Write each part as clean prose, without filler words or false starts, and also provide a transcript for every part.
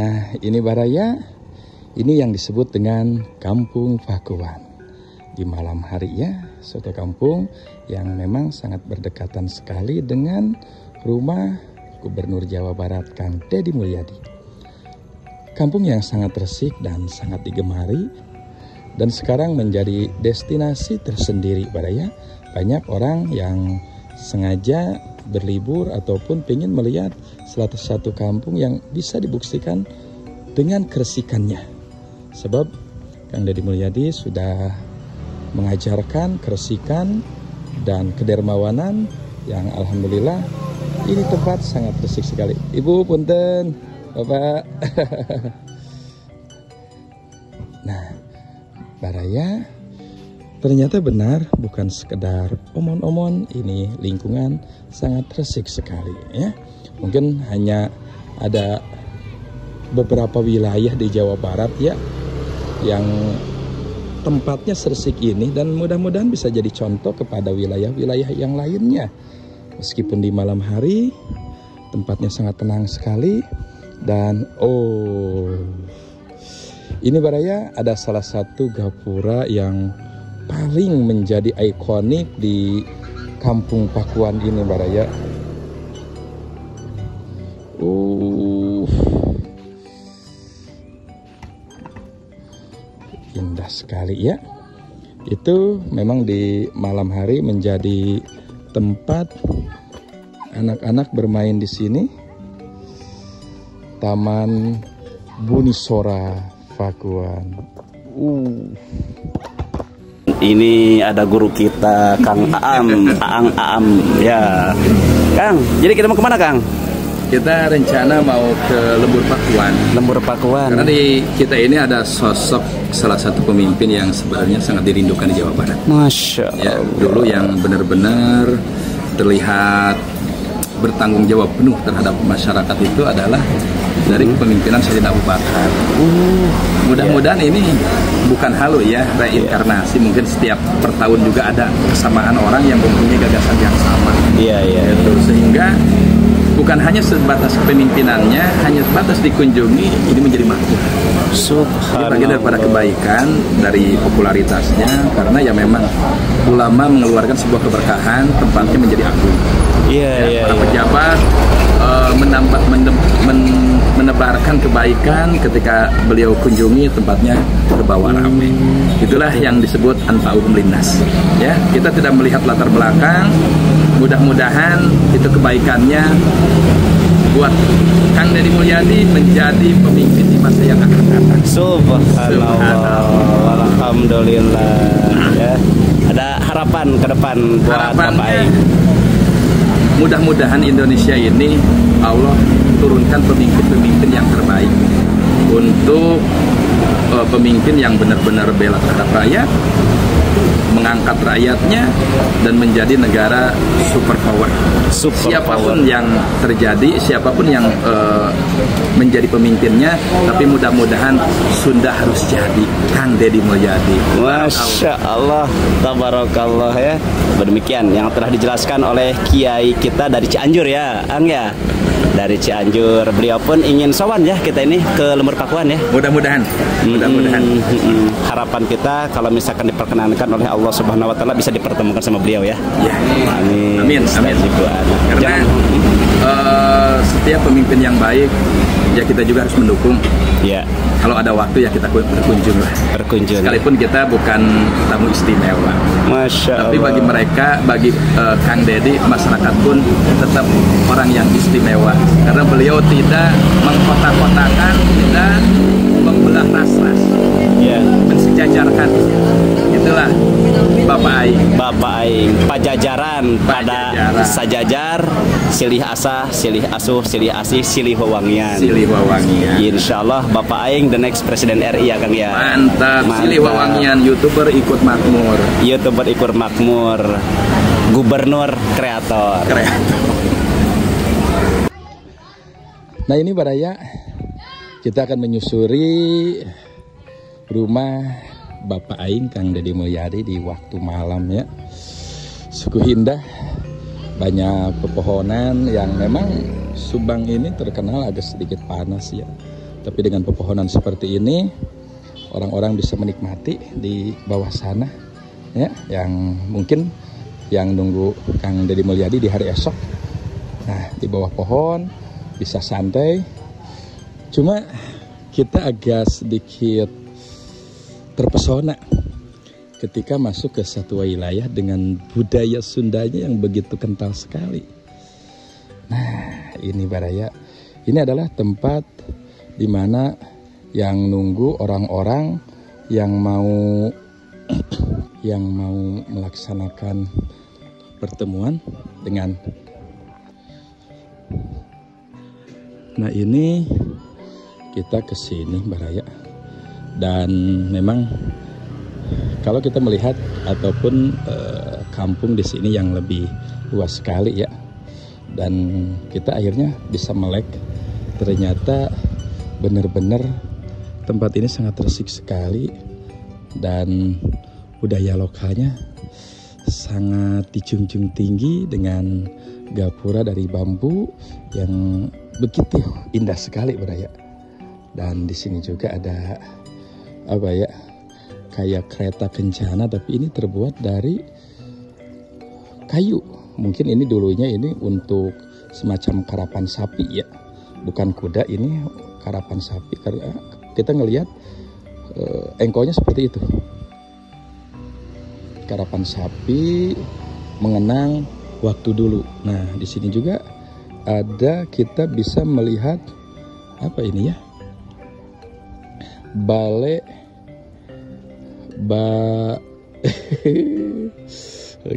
Nah, ini Baraya, ini yang disebut dengan Kampung Pakuan. Di malam hari ya, suatu kampung yang memang sangat berdekatan sekali dengan rumah Gubernur Jawa Barat Kang Deddy Mulyadi. Kampung yang sangat resik dan sangat digemari, dan sekarang menjadi destinasi tersendiri Baraya. Banyak orang yang sengaja berlibur ataupun ingin melihat salah satu kampung yang bisa dibuktikan dengan keresikannya. Sebab Kang Deddy Mulyadi sudah mengajarkan keresikan dan kedermawanan yang alhamdulillah ini tempat sangat resik sekali. Ibu punten, Bapak. Nah, Baraya, ternyata benar bukan sekedar omon-omon, ini lingkungan sangat resik sekali ya. Mungkin hanya ada beberapa wilayah di Jawa Barat ya yang tempatnya seresik ini, dan mudah-mudahan bisa jadi contoh kepada wilayah-wilayah yang lainnya. Meskipun di malam hari tempatnya sangat tenang sekali, dan ini Baraya ada salah satu gapura yang paling menjadi ikonik di Kampung Pakuan ini Baraya. Indah sekali ya. Itu memang di malam hari menjadi tempat anak-anak bermain di sini. Taman Bunisora Pakuan. Ini ada guru kita Kang Aam ya. Kang, jadi kita mau kemana Kang? Kita rencana mau ke Lembur Pakuan. Lembur Pakuan. Karena di kita ini ada sosok salah satu pemimpin yang sebenarnya sangat dirindukan di Jawa Barat. Masya Allah. Ya, dulu yang benar-benar terlihat bertanggung jawab penuh terhadap masyarakat itu adalah dari kepemimpinan Sayyidina Abu Bakar. Mudah-mudahan ini bukan halu ya, reinkarnasi. Mungkin setiap per tahun juga ada kesamaan orang yang mempunyai gagasan yang sama. Iya. Itu sehingga bukan hanya sebatas kepemimpinannya, hanya sebatas dikunjungi, ini menjadi makmur. Ini bagian daripada kebaikan dari popularitasnya, karena ya memang ulama mengeluarkan sebuah keberkahan, tempatnya menjadi agung. Para pejabat menebarkan kebaikan ketika beliau kunjungi tempatnya terbawa ramai. Itulah yang disebut anfa'uhum linnas. Ya, kita tidak melihat latar belakang. Mudah-mudahan itu kebaikannya buat Kang Deddy Mulyadi menjadi pemimpin di masa yang akan datang. Subhanallah. Alhamdulillah. Ya. Ada harapan ke depan buat Bapak Aing. Mudah-mudahan Indonesia ini Allah turunkan pemimpin-pemimpin yang terbaik untuk pemimpin yang benar-benar bela terhadap rakyat, mengangkat rakyatnya, dan menjadi negara superpower. Siapapun yang terjadi, siapapun yang menjadi pemimpinnya, tapi mudah-mudahan Sunda harus jadi Kang Deddy Mulyadi. Masya Allah, tabarakallah ya. Demikian yang telah dijelaskan oleh Kiai kita dari Cianjur ya, Ang ya. Dari Cianjur, beliau pun ingin sowan ya kita ini ke Lembur Pakuan ya. Mudah-mudahan. Harapan kita kalau misalkan diperkenankan oleh Allah Subhanahu Wa Taala bisa dipertemukan sama beliau ya. Amin. Karena setiap pemimpin yang baik ya kita juga harus mendukung. Ya. Kalau ada waktu ya kita berkunjung lah. Sekalipun kita bukan tamu istimewa. Masya Allah. Tapi bagi mereka, bagi Kang Deddy, masyarakat pun tetap orang yang istimewa. Karena beliau tidak mengkotak-kotakan, tidak membelah ras-ras, mensejajarkan. Itulah Bapak Aing. Pajajaran pada sajajar, silih asah, silih asuh, silih asih, silih wawangian. Insya Allah Bapak Aing the next Presiden RI ya Kang ya. Mantap. Silih wawangian, YouTuber ikut makmur. Gubernur kreator. Nah ini Baraya, kita akan menyusuri rumah Bapak Aing Kang Deddy Mulyadi di waktu malam ya. Sungguh indah, banyak pepohonan yang memang Subang ini terkenal agak sedikit panas ya. Tapi dengan pepohonan seperti ini, orang-orang bisa menikmati di bawah sana, ya, yang mungkin yang nunggu Kang Deddy Mulyadi di hari esok. Nah, di bawah pohon bisa santai. Cuma kita agak sedikit terpesona ketika masuk ke satu wilayah dengan budaya Sundanya yang begitu kental sekali. Nah, ini Baraya, ini adalah tempat di mana yang nunggu orang-orang yang mau melaksanakan pertemuan dengan. Nah, ini kita ke sini Baraya, dan memang kalau kita melihat ataupun kampung di sini yang lebih luas sekali ya, dan kita akhirnya bisa melek, ternyata benar-benar tempat ini sangat resik sekali, dan budaya lokalnya sangat dijunjung tinggi dengan gapura dari bambu yang begitu indah sekali Baraya. Dan di sini juga ada apa ya, kayak kereta kencana, tapi ini terbuat dari kayu. Mungkin ini dulunya ini untuk semacam karapan sapi ya, bukan kuda, ini karapan sapi, karena kita ngelihat engkolnya seperti itu. Karapan sapi mengenang waktu dulu. Nah, di sini juga ada, kita bisa melihat apa ini ya,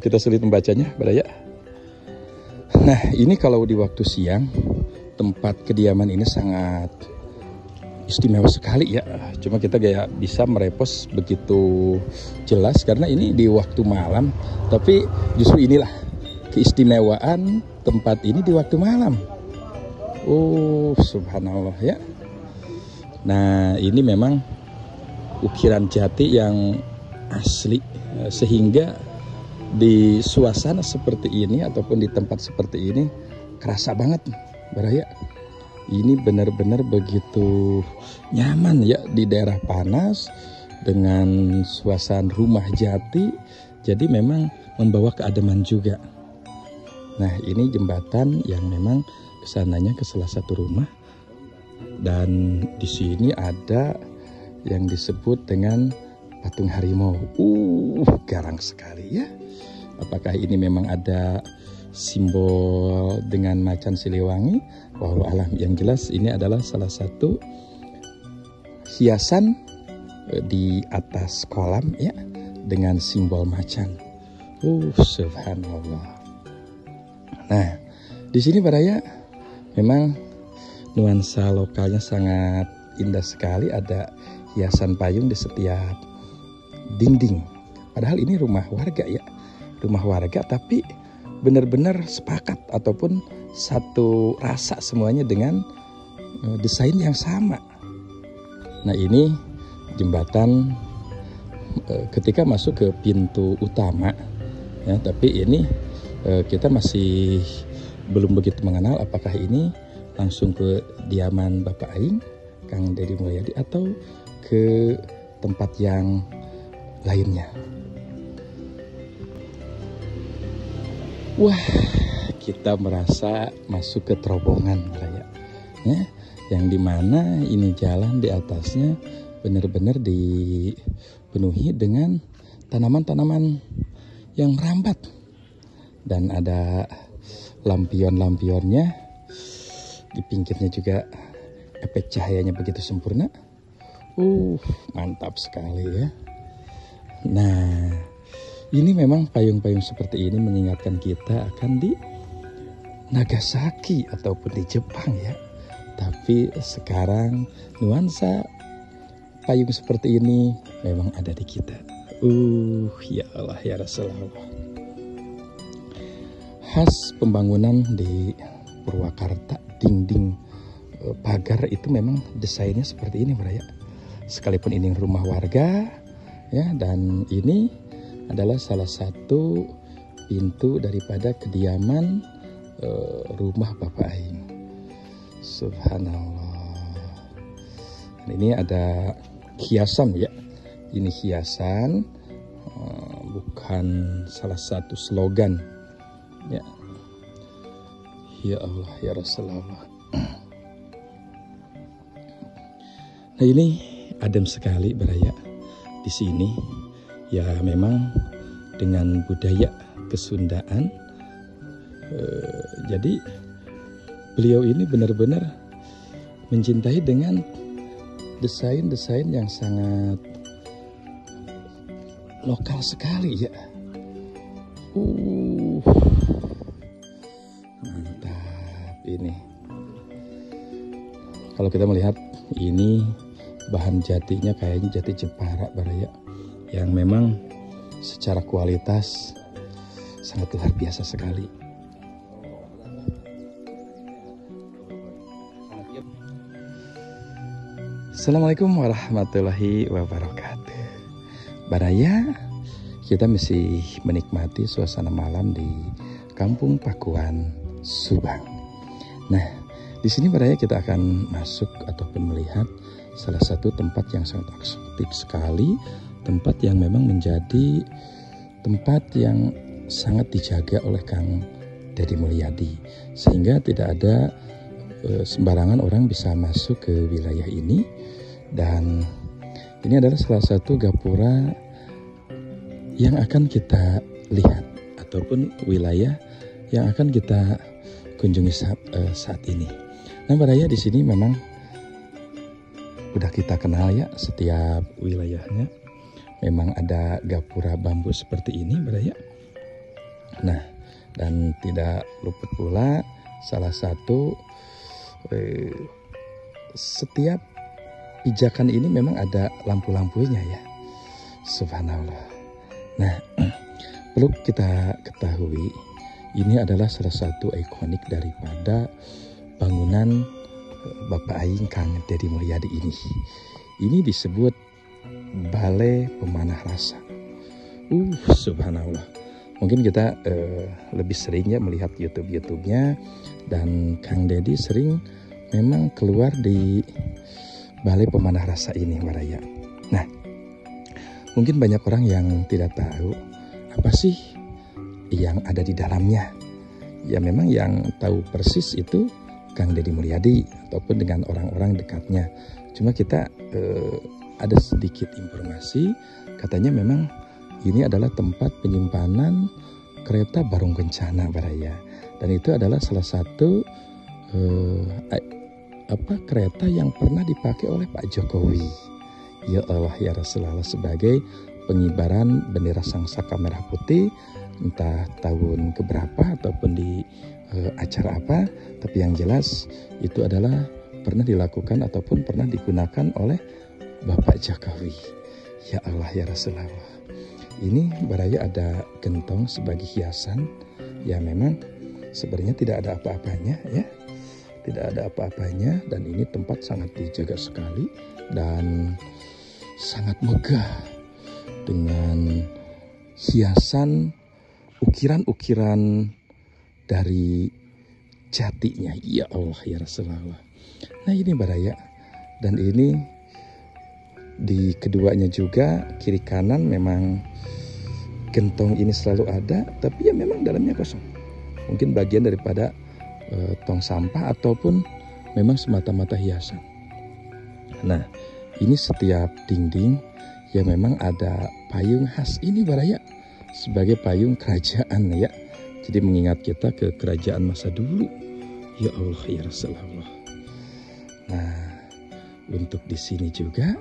kita sulit membacanya Baraya. Nah, ini kalau di waktu siang tempat kediaman ini sangat istimewa sekali ya. Cuma kita gak bisa merepos begitu jelas karena ini di waktu malam. Tapi justru inilah keistimewaan tempat ini di waktu malam. Oh, subhanallah ya. Nah, ini memang ukiran jati yang asli, sehingga di suasana seperti ini ataupun di tempat seperti ini kerasa banget Baraya. Ini benar-benar begitu nyaman ya di daerah panas dengan suasana rumah jati, jadi memang membawa keademan juga. Nah, ini jembatan yang memang kesananya ke salah satu rumah. Dan di sini ada yang disebut dengan patung harimau. Garang sekali ya. Apakah ini memang ada simbol dengan macan Siliwangi? Wallahu alam. Yang jelas ini adalah salah satu hiasan di atas kolam ya, dengan simbol macan. Subhanallah. Nah, di sini Baraya memang nuansa lokalnya sangat indah sekali. Ada hiasan payung di setiap dinding. Padahal ini rumah warga ya, rumah warga, tapi benar-benar sepakat ataupun satu rasa semuanya dengan desain yang sama. Nah, ini jembatan ketika masuk ke pintu utama ya, tapi ini kita masih belum begitu mengenal apakah ini langsung ke diaman Bapak Aing, Kang Deddy Mulyadi, atau ke tempat yang lainnya. Wah, kita merasa masuk ke terowongan Raya, ya, yang dimana ini jalan di atasnya benar-benar dipenuhi dengan tanaman-tanaman yang merambat, dan ada lampion-lampionnya. Di pinggirnya juga efek cahayanya begitu sempurna. Mantap sekali ya. Nah, ini memang payung-payung seperti ini mengingatkan kita akan di Nagasaki ataupun di Jepang ya. Tapi sekarang nuansa payung seperti ini memang ada di kita. Ya Allah ya Rasulullah. Khas pembangunan di Purwakarta, dinding pagar itu memang desainnya seperti ini Baraya. Sekalipun ini rumah warga ya, dan ini adalah salah satu pintu daripada kediaman rumah Bapak Aing. Subhanallah. Ini ada hiasan ya. Ini hiasan, bukan salah satu slogan. Ya, ya Allah ya Rasulullah. Nah ini adem sekali Baraya di sini. Ya memang dengan budaya Kesundaan. Jadi beliau ini benar-benar mencintai dengan desain-desain yang sangat lokal sekali ya. Mantap ini. Kalau kita melihat ini bahan jatinya kayaknya jati Jepara Baraya, yang memang secara kualitas sangat luar biasa sekali. Assalamualaikum warahmatullahi wabarakatuh. Baraya, kita masih menikmati suasana malam di Kampung Pakuan, Subang. Nah, di sini Baraya kita akan masuk ataupun melihat salah satu tempat yang sangat aktif sekali, tempat yang memang menjadi tempat yang sangat dijaga oleh Kang Deddy Mulyadi, sehingga tidak ada sembarangan orang bisa masuk ke wilayah ini. Dan ini adalah salah satu gapura yang akan kita lihat ataupun wilayah yang akan kita kunjungi saat ini. Nah, Baraya di sini memang udah kita kenal ya, setiap wilayahnya memang ada gapura bambu seperti ini Baraya. Nah, dan tidak luput pula salah satu setiap pijakan ini memang ada lampu-lampunya ya. Subhanallah. Nah, perlu kita ketahui ini adalah salah satu ikonik daripada bangunan Bapak Aing Kang Deddy Mulyadi ini. Ini disebut Balai Pemanah Rasa. Subhanallah. Mungkin kita lebih sering ya melihat YouTube-nya, dan Kang Deddy sering memang keluar di Balai Pemanah Rasa ini Baraya. Nah, mungkin banyak orang yang tidak tahu apa sih yang ada di dalamnya. Ya memang yang tahu persis itu Kang Deddy Mulyadi ataupun dengan orang-orang dekatnya. Cuma kita ada sedikit informasi, katanya memang ini adalah tempat penyimpanan kereta Barung Kencana Baraya. Dan itu adalah salah satu kereta yang pernah dipakai oleh Pak Jokowi. Ya Allah ya Rasulullah, sebagai pengibaran bendera Sangsaka Merah Putih, entah tahun keberapa ataupun di acara apa, tapi yang jelas itu adalah pernah dilakukan ataupun pernah digunakan oleh Bapak Jokowi. Ya Allah ya Rasulullah. Ini Baraya ada gentong sebagai hiasan. Ya memang sebenarnya tidak ada apa-apanya ya. Tidak ada apa-apanya, dan ini tempat sangat dijaga sekali dan sangat megah dengan hiasan ukiran-ukiran dari jatinya. Ya Allah ya Rasulullah. Nah ini Baraya, dan ini di keduanya juga kiri kanan memang gentong ini selalu ada, tapi ya memang dalamnya kosong. Mungkin bagian daripada tong sampah ataupun memang semata-mata hiasan. Nah, ini setiap dinding ya memang ada payung khas ini Baraya, sebagai payung kerajaan ya. Jadi mengingat kita ke kerajaan masa dulu. Ya Allah ya Rasulullah. Nah, untuk di sini juga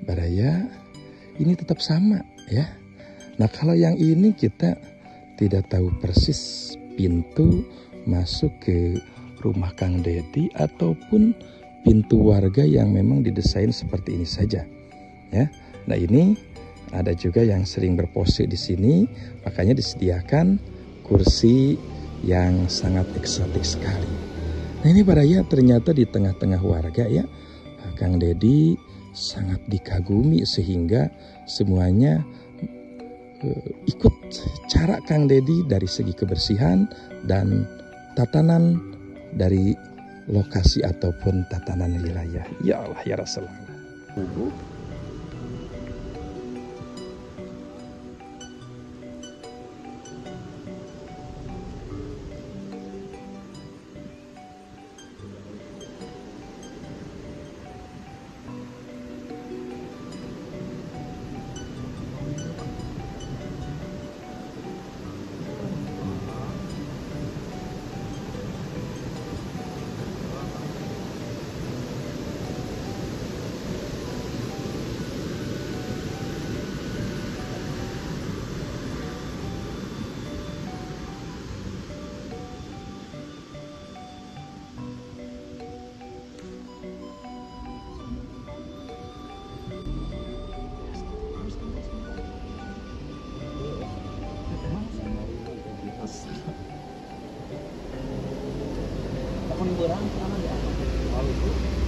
Baraya ini tetap sama ya. Nah, kalau yang ini kita tidak tahu persis pintu masuk ke rumah Kang Deddy ataupun pintu warga yang memang didesain seperti ini saja ya. Nah, ini ada juga yang sering berpose di sini, makanya disediakan kursi yang sangat eksotik sekali. Nah, ini Baraya ternyata di tengah-tengah warga ya, Kang Deddy sangat dikagumi sehingga semuanya ikut cara Kang Deddy dari segi kebersihan dan tatanan dari lokasi ataupun tatanan wilayah. Ya Allah ya Rasulullah. Berang sama dia.